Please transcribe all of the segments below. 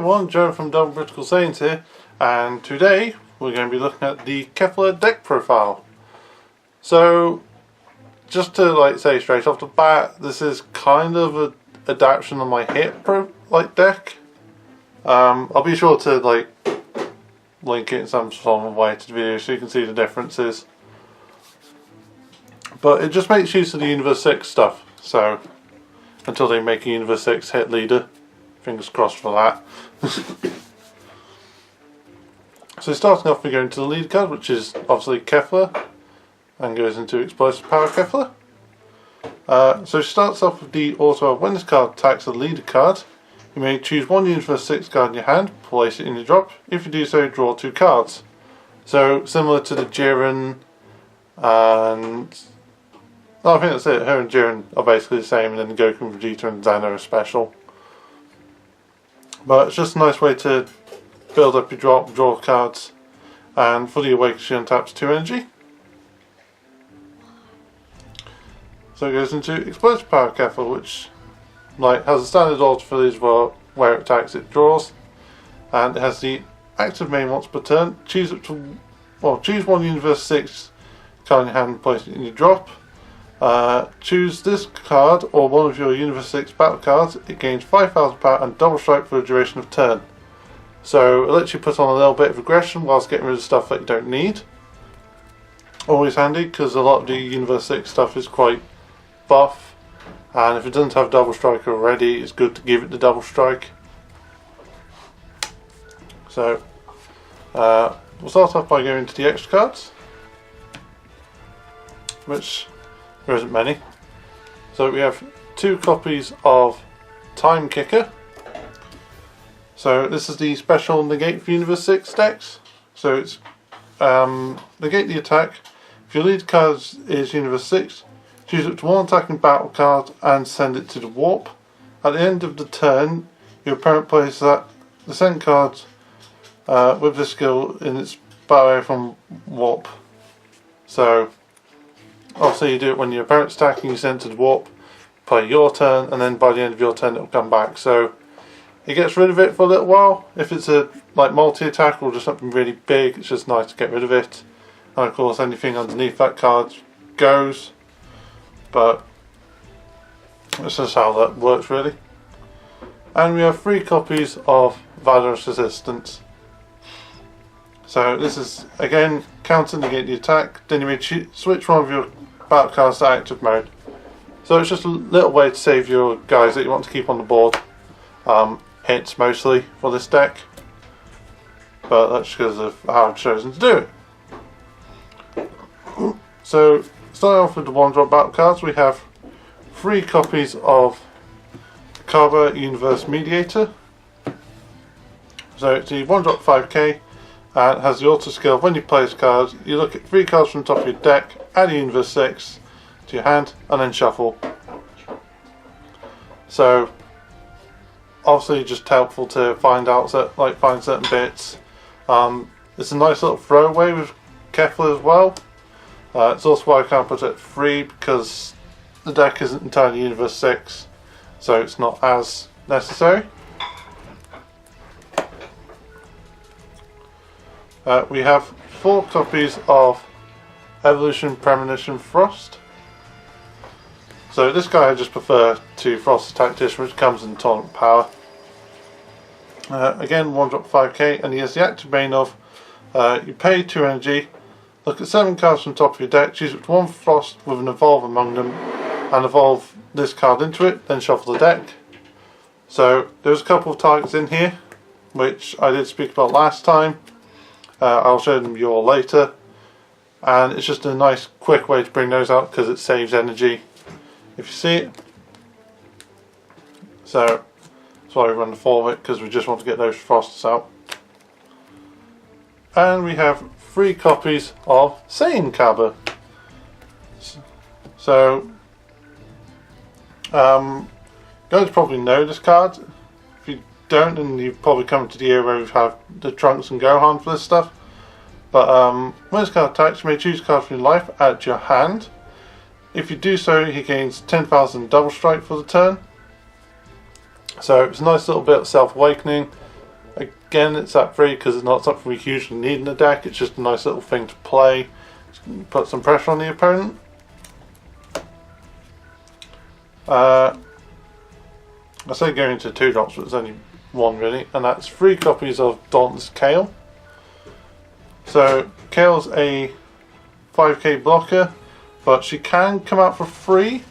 everyone, Joe from Britical Saiyans here, and today we're going to be looking at the Kefla deck profile. So, just to say straight off the bat, this is kind of an adaptation of my hit deck. I'll be sure to link it in some sort of way to the video so you can see the differences. But it just makes use of the Universe 6 stuff. So, until they make a Universe 6 hit leader. Fingers crossed for that. So starting off, we go into the lead card, which is obviously Kefla, and goes into Explosive Power Kefla. So it starts off with the auto. When this card attacks the leader card, you may choose one Universe 6 card in your hand, place it in your drop. If you do so, draw 2 cards. So similar to the Jiren and... I think that's it. Her and Jiren are basically the same, and then Goku, Vegeta and Zeno are special. But it's just a nice way to build up your drop, draw cards, and for the Awaken she untaps 2 energy. So it goes into Explosive Power Kefla, which has a standard auto for these where it attacks it draws, and it has the active main once per turn. Choose one Universe 6 card in your hand and place it in your drop. Choose this card or one of your Universe 6 battle cards. It gains 5,000 power and double strike for the duration of turn. So it lets you put on a little bit of aggression whilst getting rid of stuff that you don't need. Always handy because a lot of the Universe 6 stuff is quite buff, and if it doesn't have double strike already, it's good to give it the double strike. So we'll start off by going to the extra cards, which there isn't many. So we have 2 copies of Time Kicker. So this is the special negate for Universe 6 decks. So it's negate the attack. If your lead card is Universe 6, choose up to 1 attacking battle card and send it to the warp. At the end of the turn, your opponent plays the send card with this skill in its battle area from warp. So obviously you do it when your opponent's attacking, you send it to the warp, play your turn, and then by the end of your turn it will come back. So it gets rid of it for a little while. If it's a multi-attack or just something really big, it's just nice to get rid of it. And of course anything underneath that card goes, but that's just how that works really. And we have 3 copies of Valorous Resistance. So this is again counter negate the attack, then you may switch one of your battle cards to active mode. So it's just a little way to save your guys that you want to keep on the board. Hits mostly for this deck, but that's because of how I've chosen to do it. So starting off with the 1-drop battle cards, we have 3 copies of Kaba Universe Mediator. So it's the 1-drop 5k. And it has the auto skill. When you play this card, you look at 3 cards from the top of your deck, add a Universe 6 to your hand, and then shuffle. So obviously just helpful to find certain bits. It's a nice little throwaway with Kefla as well. It's also why I can't put it at 3, because the deck isn't entirely Universe 6, so it's not as necessary. We have 4 copies of Evolution Premonition Frost. So this guy I just prefer to Frost Tactician, which comes in tournament power. Again 1-drop 5k, and he has the active main of you pay 2 energy, look at 7 cards from the top of your deck, choose up to 1 Frost with an evolve among them, and evolve this card into it, then shuffle the deck. So there's a couple of targets in here, which I did speak about last time. I'll show them you all later, and it's just a nice quick way to bring those out because it saves energy if you see it. So that's why we run the 4 of it, because we just want to get those Frosts out. And we have 3 copies of Saiyan Kaba. So guys probably know this card. If you don't, and you've probably come to the era where we've had the Trunks and Gohan for this stuff. But when this card attacks, you may choose a card from your life, add it to your hand. If you do so, he gains 10,000 double strike for the turn. So it's a nice little bit of self-awakening. Again, it's at 3 because it's not something we usually need in the deck. It's just a nice little thing to play. Put some pressure on the opponent. I say going to 2 drops, but there's only 1 really, and that's 3 copies of Dauntless Kale. So Kale's a 5k blocker, but she can come out for free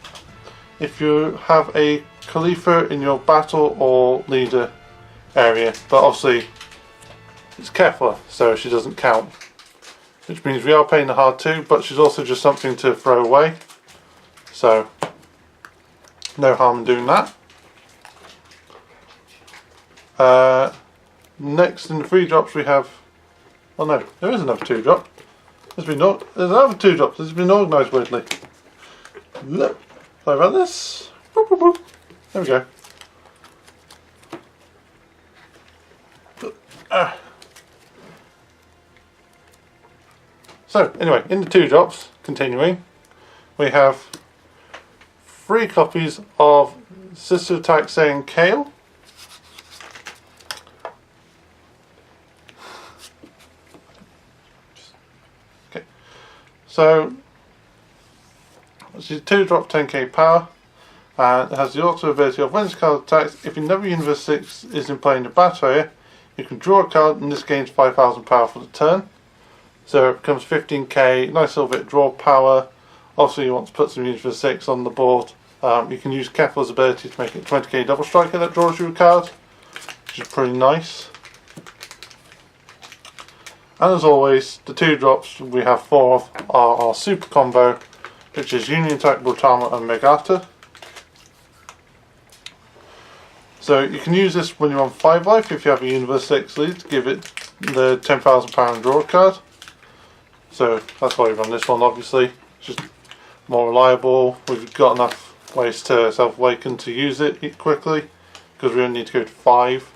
if you have a Khalifa in your battle or leader area, but obviously it's Kefla, so she doesn't count, which means we are paying the hard 2, but she's also just something to throw away, so no harm in doing that. Next in the 3 drops we have, oh no, there is another 2 drop. There's another 2 drops. This has been organised weirdly. Look, sorry about this. Boop, boop, boop. There we go. So anyway, in the 2 drops, continuing, we have 3 copies of Sister Attack Saiyan Kale. Okay, so she's 2 drop 10k power, and it has the auto ability of when this card attacks, if another Universe 6 is in play in the battle area, you can draw a card and this gains 5,000 power for the turn. So it becomes 15k, nice little bit of draw power. Obviously you want to put some Universe 6 on the board. You can use Kefla's ability to make it 20k double striker that draws you a card, which is pretty nice. And as always, the 2 drops we have 4 of are our super combo, which is Union Attack, Brutama and Megata. So you can use this when you're on 5 life if you have a Universe 6 lead to give it the 10,000 power and draw a card. So that's why we run this one, obviously. It's just more reliable. We've got enough ways to self-awaken to use it quickly because we only need to go to 5.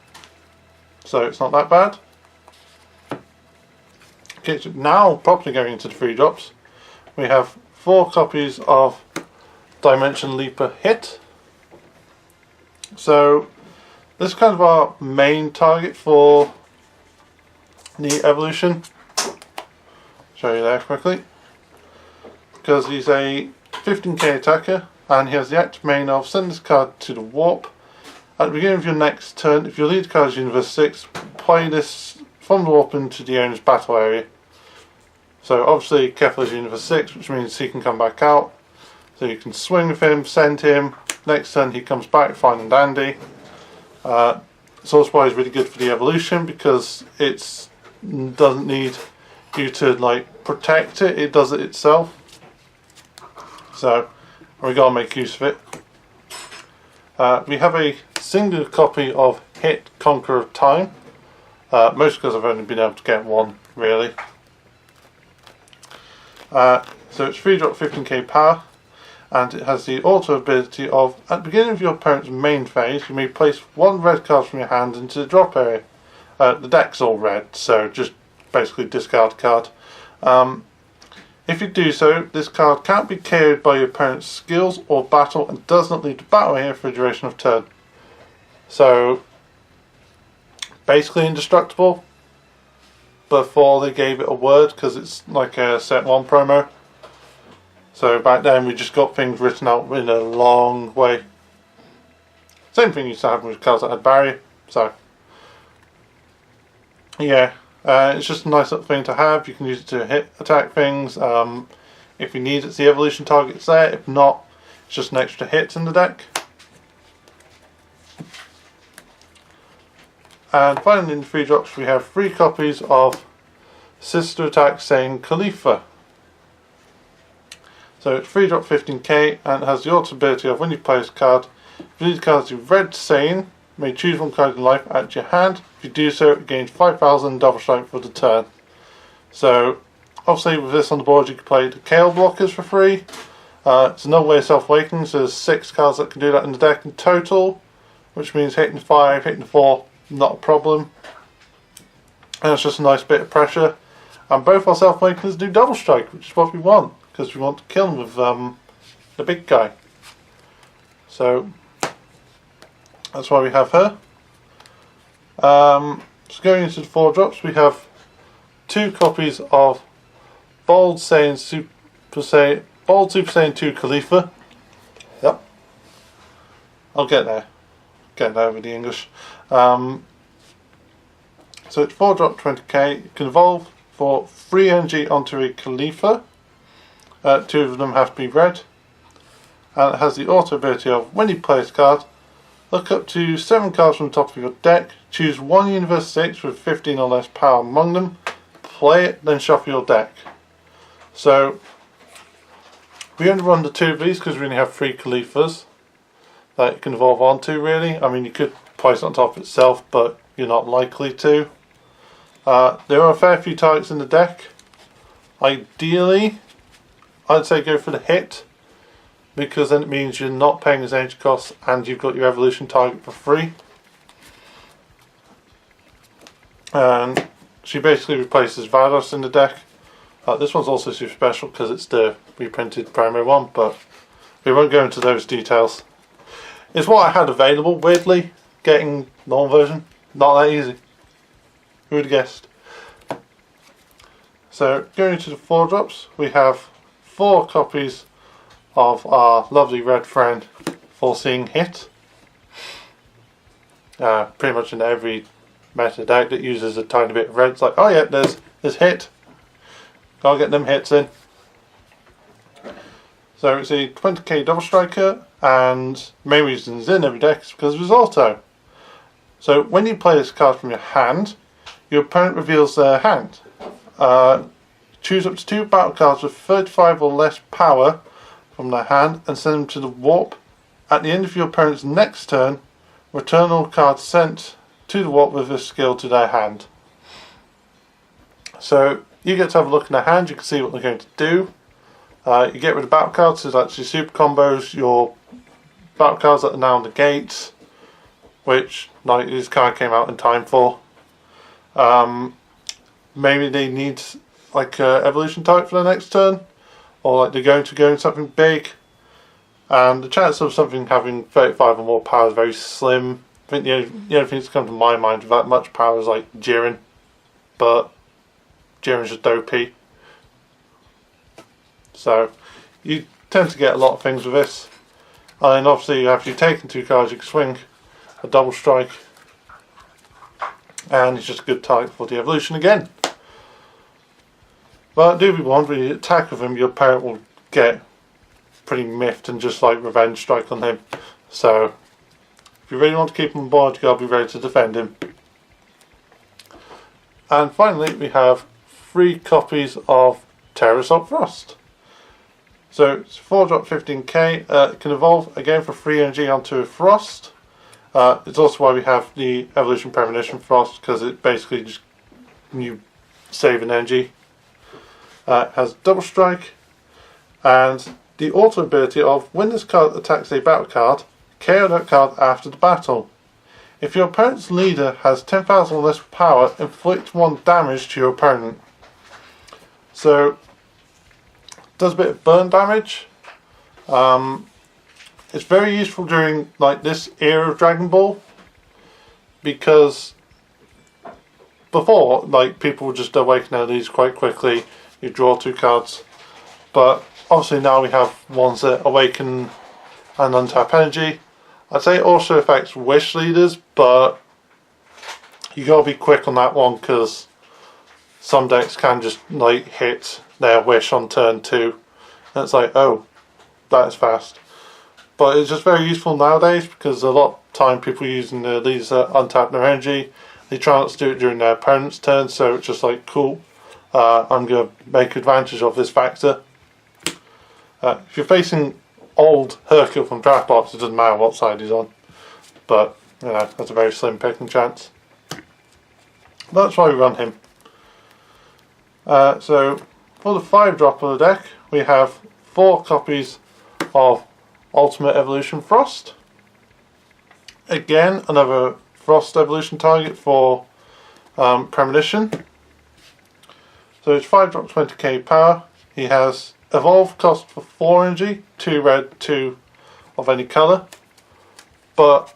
So it's not that bad. Okay, so now properly going into the 3 drops, we have 4 copies of Dimension Leaper Hit. So this is kind of our main target for the evolution. Show you there quickly. Because he's a 15k attacker and he has the active main of send this card to the warp. At the beginning of your next turn, if your lead card is Universe 6, play this from the warp into the owner's battle area. So obviously Kefla is Universe 6, which means he can come back out. So you can swing with him, send him, next turn he comes back fine and dandy. Source Wire is really good for the evolution because it doesn't need you to like protect it, it does it itself. So we gotta make use of it. We have a single copy of Hit Conqueror of Time, mostly because I've only been able to get 1 really. So it's 3 drop 15k power, and it has the auto ability of at the beginning of your opponent's main phase you may place 1 red card from your hand into the drop area. The deck's all red, so just basically discard a card. If you do so, this card can't be carried by your opponent's skills or battle and does not leave the battle area for the duration of turn. So basically indestructible before they gave it a word, because it's like a set 1 promo. So back then we just got things written out in a long way. Same thing used to happen with cards that had barrier. So yeah, it's just a nice little thing to have. You can use it to hit attack things. If you need it, it's the evolution target's there. If not, it's just an extra hit in the deck. And finally in the 3 drops we have 3 copies of Sister Attack Saiyan Khalifa. So it's 3 drop 15k and it has the auto ability of when you play this card, if you lead cards to Red Saiyan, you may choose 1 card in life out your hand. If you do so, it gains 5,000 double strike for the turn. So obviously with this on the board you can play the Kale blockers for free. It's another way of self-awakening, so there's 6 cards that can do that in the deck in total, which means hitting 5, hitting 4, not a problem. And it's just a nice bit of pressure. And both our self-awakeners do double strike, which is what we want, because we want to kill him with the big guy. So that's why we have her. So going into the 4 drops, we have 2 copies of Bold Saiyan Super Saiyan 2 Kefla. Yep. I'll get there. Getting there with the English. So it's 4-drop 20k. You can evolve for 3 energy onto a Kefla. 2 of them have to be red. And it has the auto ability of, when you play this card, look up to 7 cards from the top of your deck, choose one Universe 6 with 15 or less power among them, play it, then shuffle your deck. So we only run the 2 of these because we only have 3 Keflas that you can evolve onto, really. I mean, you could place it on top itself, but you're not likely to. There are a fair few targets in the deck. Ideally, I'd say go for the hit, because then it means you're not paying as energy costs and you've got your evolution target for free. And she basically replaces Vados in the deck. This one's also super special because it's the reprinted primary one, but we won't go into those details. It's what I had available, weirdly. Getting normal version, not that easy. Who would have guessed? So going into the 4-drops, we have 4 copies of our lovely red friend, Foreseeing Hit. Pretty much in every meta deck that uses a tiny bit of red, it's like, oh yeah, there's hit. Gotta get them hits in. So it's a 20k double striker, and the main reason it's in every deck is because of his auto. So when you play this card from your hand, your opponent reveals their hand. Choose up to 2 battle cards with 35 or less power from their hand and send them to the warp. At the end of your opponent's next turn, return all cards sent to the warp with this skill to their hand. So you get to have a look in their hand, you can see what they're going to do. You get rid of battle cards, so that's your super combos, your battle cards that are now on the gates, which like this card came out in time for. Maybe they need like evolution type for the next turn, or like they're going to go in something big, and the chance of something having 35 or more power is very slim. I think the only thing that's come to my mind with that much power is like Jiren, but Jiren's just OP. So you tend to get a lot of things with this. And obviously after you've taken 2 cards you can swing a double strike, and it's just a good target for the evolution again. But do be warned, when you attack with him, your opponent will get pretty miffed and just like revenge strike on him. So if you really want to keep him on board, you gotta be ready to defend him. And finally we have 3 copies of Terrasol Frost. So it's 4-drop 15k, it can evolve again for 3 energy onto a Frost. It's also why we have the Evolution Premonition Frost, because it basically just you save an energy. It has double strike, and the auto ability of, when this card attacks a battle card, KO that card after the battle. If your opponent's leader has 10,000 or less power, inflict 1 damage to your opponent. So does a bit of burn damage. It's very useful during like this era of Dragon Ball, because before like people would just awaken their leaders quite quickly, you draw 2 cards, but obviously now we have ones that awaken and untap energy. I'd say it also affects wish leaders, but you gotta be quick on that one, because some decks can just like hit their wish on turn 2, and it's like, oh, that is fast. But it's just very useful nowadays, because a lot of time people using the leaders that untap their energy, they try not to do it during their opponent's turn, so it's just like, cool, I'm going to make advantage of this factor. If you're facing old Hercule from Draft Box, it doesn't matter what side he's on, but you know, that's a very slim picking chance. That's why we run him. So for the 5-drop of the deck, we have 4 copies of Ultimate Evolution Frost. Again, another Frost evolution target for Premonition. So it's 5-drop 20k power. He has evolve cost for 4 energy, 2 red, 2 of any colour. But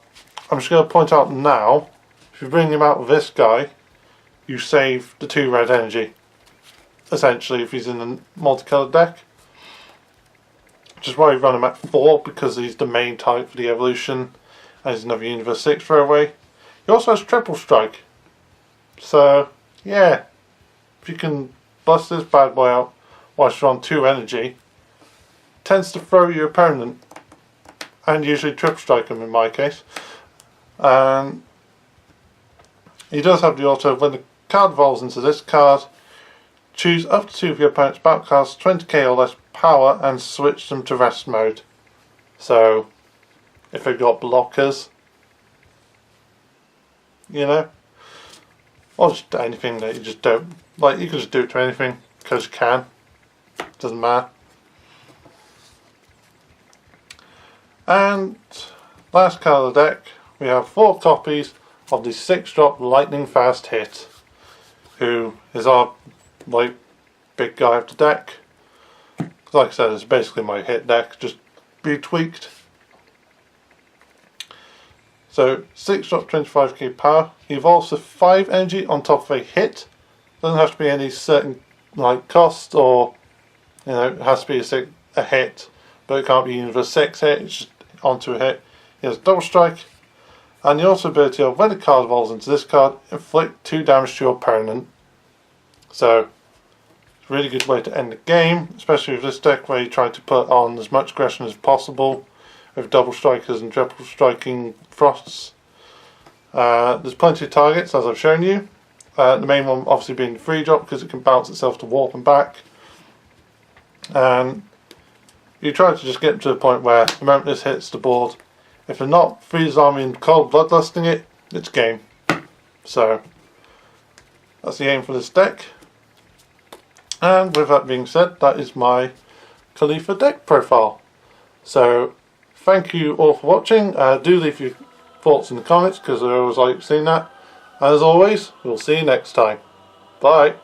I'm just going to point out now, if you bring him out with this guy, you save the 2 red energy, essentially, if he's in a multicoloured deck. Which is why we run him at 4, because he's the main type for the evolution, and he's another Universe 6 throwaway. He also has triple strike, so yeah, if you can bust this bad boy out whilst you're on 2 energy, tends to throw your opponent, and usually triple strike him in my case. He does have the auto, when the card evolves into this card, choose up to 2 of your opponent's battle cards, 20k or less power, and switch them to rest mode. So, if they've got blockers, you know, or just anything that you just don't, like, you can just do it to anything, because you can, doesn't matter. And last card of the deck, we have 4 copies of the 6-drop lightning fast hit, who is our, like, big guy of the deck. Like I said, it's basically my hit deck, just retweaked. So 6-drop, 25k power. He evolves to 5 energy on top of a hit. Doesn't have to be any certain like cost, or you know, it has to be a hit, but it can't be Universe 6 hit. It's just onto a hit. He has double strike, and the also ability of when a card evolves into this card, inflict 2 damage to your opponent. So it's a really good way to end the game, especially with this deck where you try to put on as much aggression as possible with double strikers and triple striking frosts. There's plenty of targets, as I've shown you. The main one obviously being the 3-drop, because it can bounce itself to warp and back. And you try to just get to the point where the moment this hits the board, if they're not Freeze Army and cold bloodlusting it, it's game. So that's the aim for this deck. And with that being said, that is my Khalifa deck profile. So thank you all for watching. Do leave your thoughts in the comments, because I always like seeing that. And as always, we'll see you next time. Bye.